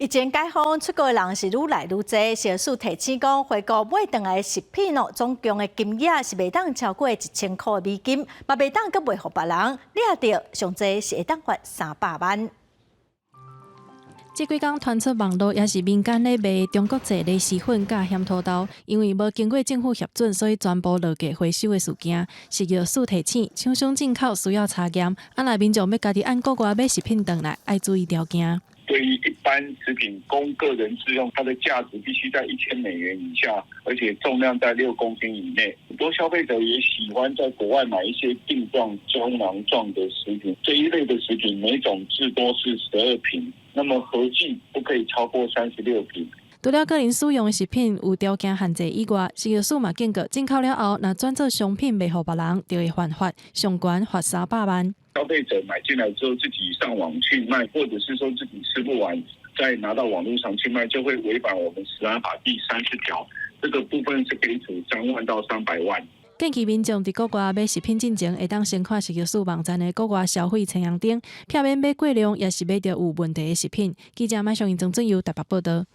疫情解封，出国的人是愈来愈多。消署提醒讲，回国买回来的食品总共的金额是袂当超过1000块美金，嘛袂当阁卖互别人。掠到上济是会当罚300万。这几天传出网络也是民间咧卖中国製螺蛳粉甲咸土豆，因为无经过政府核准，所以全部落价回收的事件。食药署提醒，厂商进口需要查验，若民众要家己按国外买食品回来，要注意条件。对于一般食品供个人自用，它的价值必须在$1000以下，而且重量在6公斤以内。很多消费者也喜欢在国外买一些定状、胶囊状的食品，这一类的食品每种至多是12瓶，那么合计不可以超过36瓶。除了个人使用的食品有条件限制以外，食药署嘛警告，进口了后，若转做商品卖互别人，就会犯法，上悬罚300万。消费者买进来之后自己上网去卖，或者是说自己吃不完再拿到网络上去卖，就会违反我们食安法第30条。这个部分是可以处3万到300万。建议民众伫国外买食品进前，会当先看食药署网站的国外消费称扬顶，避免买过量，也是买到有问题的食品。记者麦上英、曾俊佑台北报道。